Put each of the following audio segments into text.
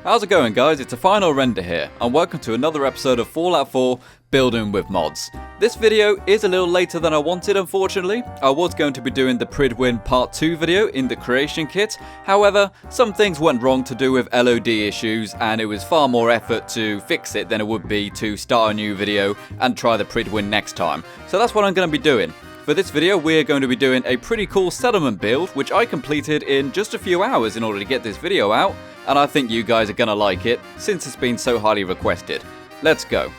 How's it going, guys? It's a final render here, and welcome to another episode of Fallout 4 Building with Mods. This video is a little later than I wanted, unfortunately. I was going to be doing the Pridwin Part 2 video in the creation kit. However, some things went wrong to do with LOD issues, and it was far more effort to fix it than it would be to start a new video and try the Pridwin next time. So that's what I'm going to be doing. For this video, we're going to be doing a pretty cool settlement build, which I completed in just a few hours in order to get this video out, and I think you guys are going to like it, since it's been so highly requested. Let's go.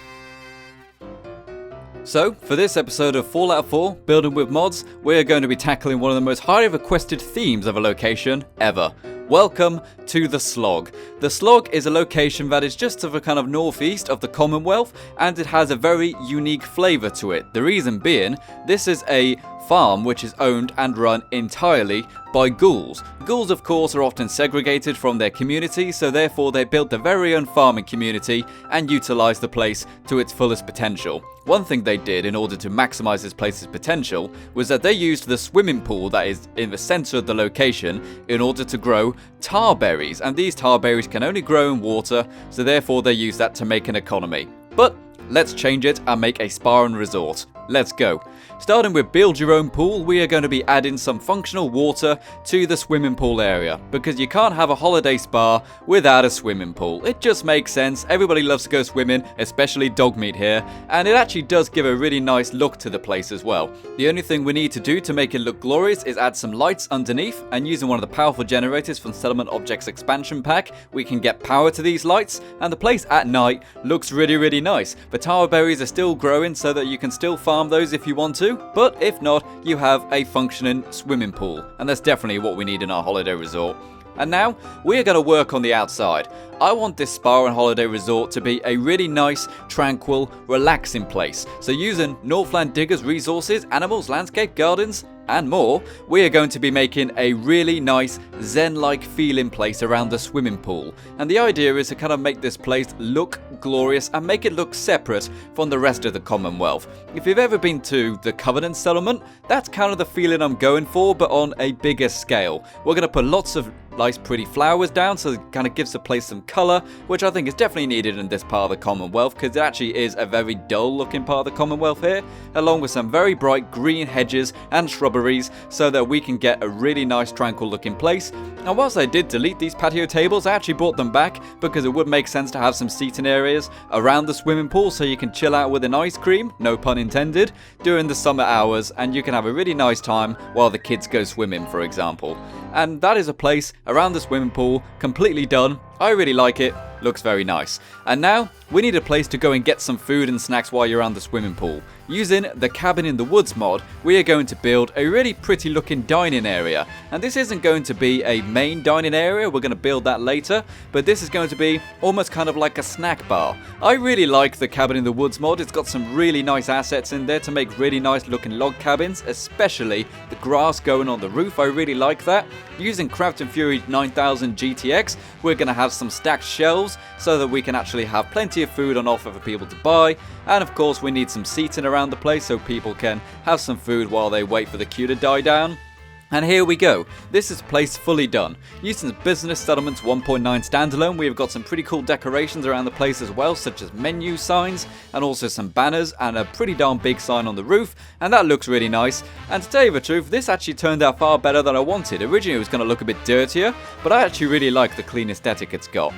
So, for this episode of Fallout 4 Building with Mods, we're going to be tackling one of the most highly requested themes of a location ever. Welcome to the Slog. The Slog is a location that is just to the kind of northeast of the Commonwealth, and it has a very unique flavour to it. The reason being, this is a farm which is owned and run entirely by ghouls. Ghouls, of course, are often segregated from their community, so therefore they built their very own farming community and utilised the place to its fullest potential. One thing they did in order to maximise this place's potential was that they used the swimming pool that is in the centre of the location in order to grow tar berries, and these tar berries can only grow in water, so therefore they use that to make an economy. But let's change it and make a spa and resort. Let's go. Starting with build your own pool, we are going to be adding some functional water to the swimming pool area, because you can't have a holiday spa without a swimming pool. It just makes sense. Everybody loves to go swimming, especially dog meat here, and it actually does give a really nice look to the place as well. The only thing we need to do to make it look glorious is add some lights underneath, and using one of the powerful generators from Settlement Objects expansion pack, we can get power to these lights, and the place at night looks really nice. The tower berries are still growing so that you can still farm those if you want to, but if not, you have a functioning swimming pool, and that's definitely what we need in our holiday resort. And now, we are going to work on the outside. I want this spa and holiday resort to be a really nice, tranquil, relaxing place. So using NorthlandDiggers resources, animals, landscape, gardens, and more, we are going to be making a really nice zen-like feeling place around the swimming pool. And the idea is to kind of make this place look glorious and make it look separate from the rest of the Commonwealth. If you've ever been to the Covenant settlement, that's kind of the feeling I'm going for, but on a bigger scale. We're going to put lots of nice pretty flowers down, so it kind of gives the place some colour, which I think is definitely needed in this part of the Commonwealth, because it actually is a very dull looking part of the Commonwealth here, along with some very bright green hedges and shrubberies, so that we can get a really nice tranquil looking place. And whilst I did delete these patio tables, I actually brought them back because it would make sense to have some seating areas around the swimming pool so you can chill out with an ice cream, no pun intended, during the summer hours, and you can have a really nice time while the kids go swimming, for example. And that is a place around the swimming pool, completely done. I really like it, looks very nice. And now, we need a place to go and get some food and snacks while you're around the swimming pool. Using the Cabin in the Woods mod, we are going to build a really pretty looking dining area. And this isn't going to be a main dining area, we're going to build that later, but this is going to be almost kind of like a snack bar. I really like the Cabin in the Woods mod. It's got some really nice assets in there to make really nice looking log cabins, especially the grass going on the roof. I really like that. Using Crafting Fury 9000 GTX, we're going to have some stacked shelves so that we can actually have plenty of food on offer for people to buy. And of course, we need some seating around the place so people can have some food while they wait for the queue to die down. And here we go. This is a place fully done. Using Business Settlements 1.9 Standalone, we have got some pretty cool decorations around the place as well, such as menu signs, and also some banners, and a pretty darn big sign on the roof, and that looks really nice. And to tell you the truth, this actually turned out far better than I wanted. Originally it was going to look a bit dirtier, but I actually really like the clean aesthetic it's got.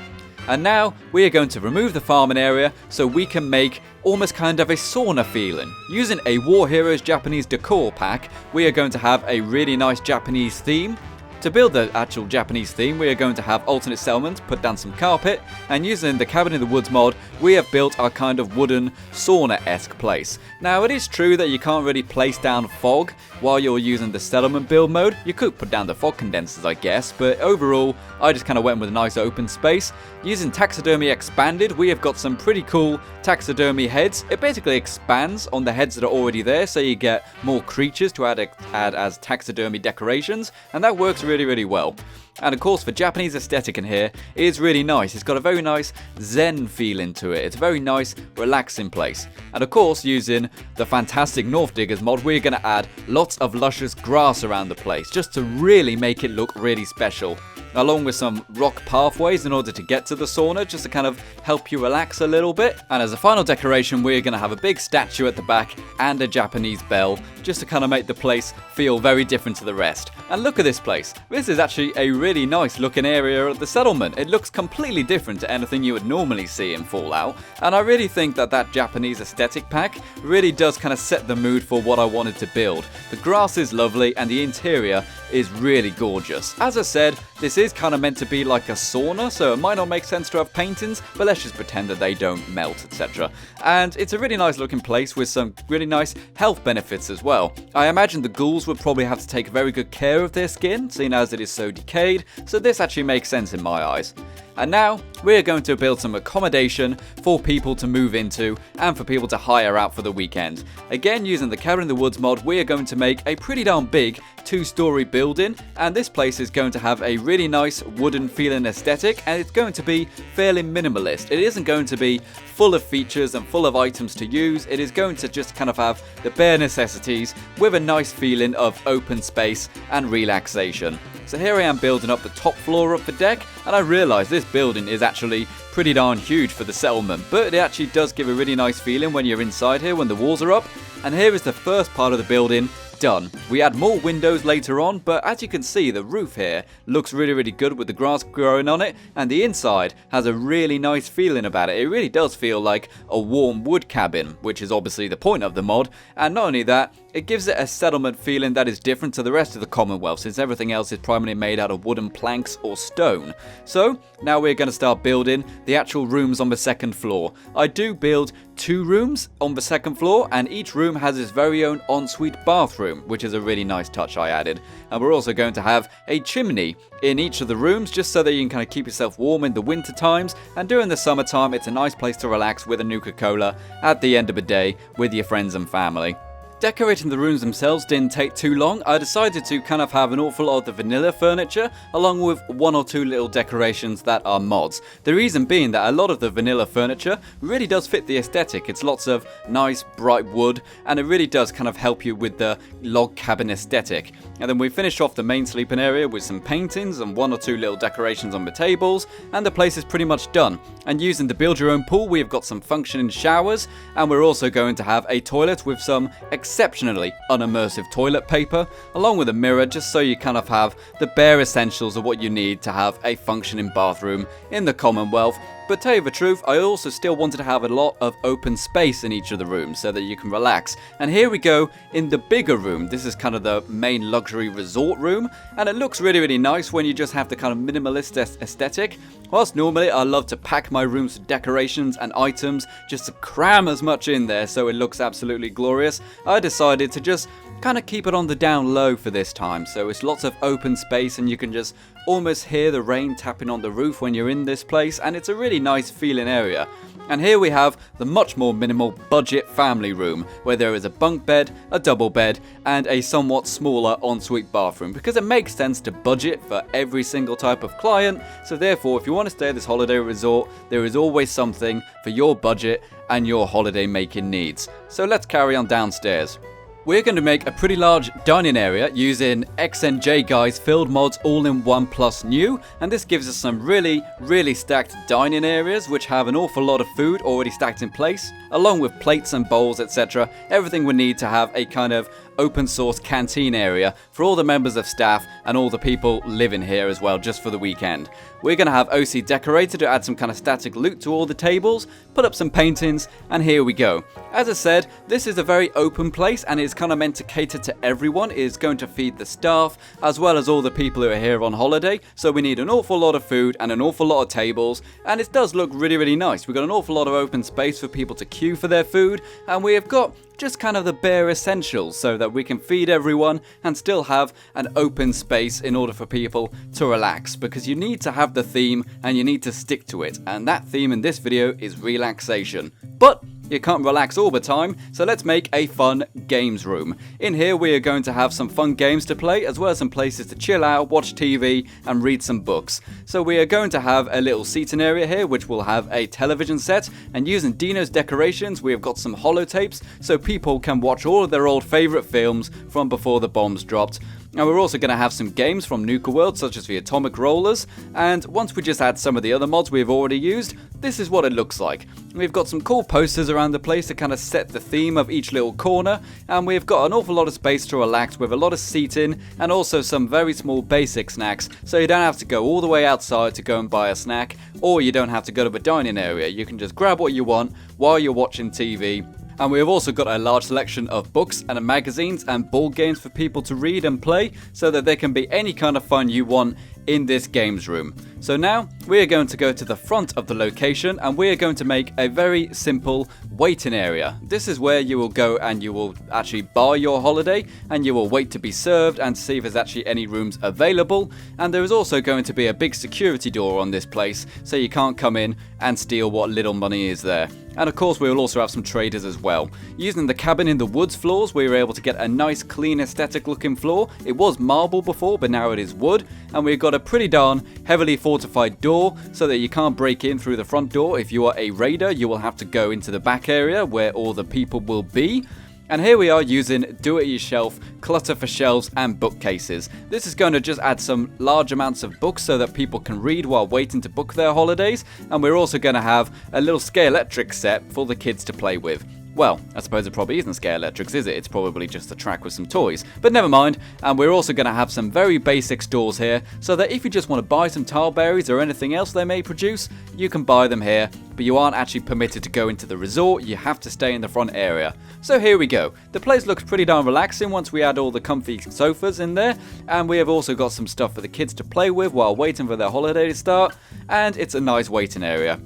And now, we are going to remove the farming area so we can make almost kind of a sauna feeling. Using AWARHERO's Japanese Decor pack, we are going to have a really nice Japanese theme. To build the actual Japanese theme, we are going to have alternate settlements, put down some carpet, and using the Cabin in the Woods mod, we have built our kind of wooden sauna-esque place. Now, it is true that you can't really place down fog while you're using the settlement build mode. You could put down the fog condensers, I guess, but overall, I just kind of went with a nice open space. Using Taxidermy Expanded, we have got some pretty cool taxidermy heads. It basically expands on the heads that are already there, so you get more creatures to add as taxidermy decorations, and that works really well. And of course, the Japanese aesthetic in here is really nice. It's got a very nice zen feeling to it. It's a very nice, relaxing place. And of course, using the fantastic NorthlandDiggers mod, we're going to add lots of luscious grass around the place, just to really make it look really special. along with some rock pathways in order to get to the sauna, just to kind of help you relax a little bit. And as a final decoration, we're going to have a big statue at the back and a Japanese bell, just to kind of make the place feel very different to the rest. And look at this place. This is actually a really nice looking area of the settlement. It looks completely different to anything you would normally see in Fallout, and I really think that that Japanese aesthetic pack really does kind of set the mood for what I wanted to build. The grass is lovely and the interior is really gorgeous. As I said, this is kind of meant to be like a sauna, so it might not make sense to have paintings, but let's just pretend that they don't melt, etc. And it's a really nice looking place with some really nice health benefits as well. I imagine the ghouls would probably have to take very good care of their skin, seeing as it is so decayed, so this actually makes sense in my eyes. And now, we're going to build some accommodation for people to move into and for people to hire out for the weekend. Again, using the Cabin in the Woods mod, we are going to make a pretty darn big 2-story building, and this place is going to have a really nice wooden feeling aesthetic, and it's going to be fairly minimalist. It isn't going to be full of features and full of items to use. It is going to just kind of have the bare necessities with a nice feeling of open space and relaxation. So here I am building up the top floor of the deck, and I realise this building is actually pretty darn huge for the settlement, but it actually does give a really nice feeling when you're inside here when the walls are up. And here is the first part of the building done. We add more windows later on, but as you can see, the roof here looks really good with the grass growing on it, and the inside has a really nice feeling about it. It really does feel like a warm wood cabin, which is obviously the point of the mod. And not only that, it gives it a settlement feeling that is different to the rest of the Commonwealth, since everything else is primarily made out of wooden planks or stone. So now we're going to start building the actual rooms on the second floor. I do build 2 rooms on the second floor, and each room has its very own ensuite bathroom, which is a really nice touch I added. And we're also going to have a chimney in each of the rooms, just so that you can kind of keep yourself warm in the winter times, and during the summertime it's a nice place to relax with a Nuka-Cola at the end of the day with your friends and family. Decorating the rooms themselves didn't take too long. I decided to kind of have an awful lot of the vanilla furniture, along with 1 or 2 little decorations that are mods. The reason being that a lot of the vanilla furniture really does fit the aesthetic. It's lots of nice bright wood, and it really does kind of help you with the log cabin aesthetic. And then we finish off the main sleeping area with some paintings and 1 or 2 little decorations on the tables, and the place is pretty much done. And using the build your own pool, we've got some functioning showers, and we're also going to have a toilet with some exceptionally unimmersive toilet paper, along with a mirror, just so you kind of have the bare essentials of what you need to have a functioning bathroom in the Commonwealth. But tell you the truth, I also still wanted to have a lot of open space in each of the rooms so that you can relax. And here we go in the bigger room. This is kind of the main luxury resort room, and it looks really nice when you just have the kind of minimalist aesthetic. Whilst normally I love to pack my rooms with decorations and items just to cram as much in there so it looks absolutely glorious, I decided to just kind of keep it on the down low for this time. So it's lots of open space, and you can just almost hear the rain tapping on the roof when you're in this place, and it's a really nice feeling area. And here we have the much more minimal budget family room, where there is a bunk bed, a double bed, and a somewhat smaller ensuite bathroom, because it makes sense to budget for every single type of client. So therefore, if you want to stay at this holiday resort, there is always something for your budget and your holiday making needs. So let's carry on downstairs. We're going to make a pretty large dining area using Xnjguy's Filled Mods All-in-One Plus New, and this gives us some really stacked dining areas which have an awful lot of food already stacked in place, along with plates and bowls, etc. Everything we need to have a kind of open source canteen area for all the members of staff and all the people living here as well, just for the weekend. We're going to have OCDecorator to add some kind of static loot to all the tables, put up some paintings, and here we go. As I said, this is a very open place, and it's kind of meant to cater to everyone. It is going to feed the staff as well as all the people who are here on holiday, so we need an awful lot of food and an awful lot of tables, and it does look really nice. We've got an awful lot of open space for people to queue for their food, and we have got just kind of the bare essentials so that we can feed everyone and still have an open space in order for people to relax, because you need to have the theme and you need to stick to it, and that theme in this video is relaxation. But you can't relax all the time, so let's make a fun games room. In here we are going to have some fun games to play, as well as some places to chill out, watch TV and read some books. So we are going to have a little seating area here which will have a television set, and using Dino's decorations we have got some holotapes so people can watch all of their old favourite films from before the bombs dropped. And we're also going to have some games from Nuka World, such as the Atomic Rollers, and once we just add some of the other mods we've already used, this is what it looks like. We've got some cool posters around the place to kind of set the theme of each little corner, and we've got an awful lot of space to relax with a lot of seating, and also some very small basic snacks, so you don't have to go all the way outside to go and buy a snack, or you don't have to go to the dining area. You can just grab what you want while you're watching TV. And we have also got a large selection of books and magazines and board games for people to read and play, so that there can be any kind of fun you want in this games room. So now we are going to go to the front of the location, and we are going to make a very simple waiting area. This is where you will go and you will actually buy your holiday, and you will wait to be served and see if there's actually any rooms available. And there is also going to be a big security door on this place, so you can't come in and steal what little money is there. And of course we will also have some traders as well. Using the cabin in the woods floors, we were able to get a nice clean aesthetic looking floor. It was marble before, but now it is wood, and we've got a pretty darn heavily fortified door so that you can't break in through the front door. If you are a raider, you will have to go into the back area where all the people will be. And here we are using do-it-yourself clutter for shelves and bookcases. This is going to just add some large amounts of books so that people can read while waiting to book their holidays. And we're also going to have a little Scalextric set for the kids to play with. Well, I suppose it probably isn't Scalextrics, is it? It's probably just a track with some toys. But never mind. And we're also going to have some very basic stores here, so that if you just want to buy some tarberries or anything else they may produce, you can buy them here. But you aren't actually permitted to go into the resort, you have to stay in the front area. So here we go. The place looks pretty darn relaxing once we add all the comfy sofas in there. And we have also got some stuff for the kids to play with while waiting for their holiday to start. And it's a nice waiting area.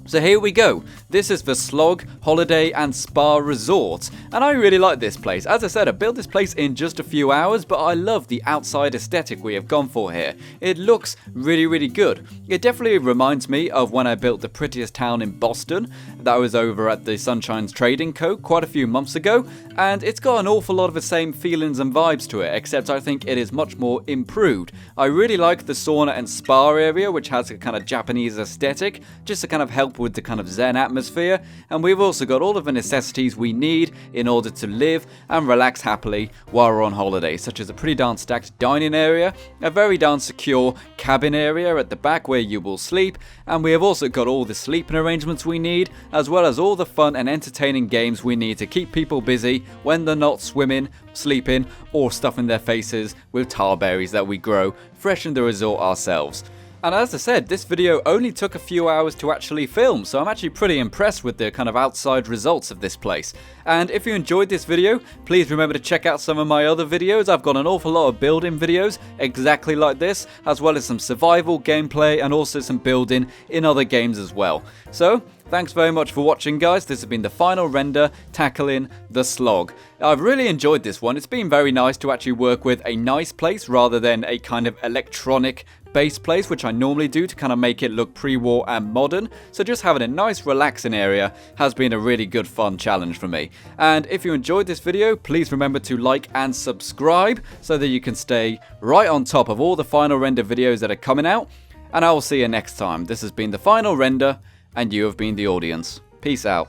So here we go. This is the Slog Holiday and Spa Resort, and I really like this place. As I said, I built this place in just a few hours, but I love the outside aesthetic we have gone for here. It looks really, really good. It definitely reminds me of when I built the prettiest town in Boston. That was over at the Sunshine's Trading Co. quite a few months ago, and it's got an awful lot of the same feelings and vibes to it, except I think it is much more improved. I really like the sauna and spa area, which has a kind of Japanese aesthetic, just to kind of help with the kind of zen atmosphere, and we've also got all of the necessities we need in order to live and relax happily while we're on holiday, such as a pretty darn stacked dining area, a very darn secure cabin area at the back where you will sleep, and we have also got all the sleeping arrangements we need, as well as all the fun and entertaining games we need to keep people busy when they're not swimming, sleeping, or stuffing their faces with tarberries that we grow fresh in the resort ourselves. And as I said, this video only took a few hours to actually film, so I'm actually pretty impressed with the kind of outside results of this place. And if you enjoyed this video, please remember to check out some of my other videos. I've got an awful lot of building videos exactly like this, as well as some survival gameplay and also some building in other games as well. So, thanks very much for watching, guys. This has been the final render tackling the Slog. I've really enjoyed this one. It's been very nice to actually work with a nice place rather than a kind of electronic base place, which I normally do to kind of make it look pre-war and modern. So just having a nice relaxing area has been a really good fun challenge for me. And if you enjoyed this video, please remember to like and subscribe so that you can stay right on top of all the final render videos that are coming out. And I will see you next time. This has been the final render, and you have been the audience. Peace out.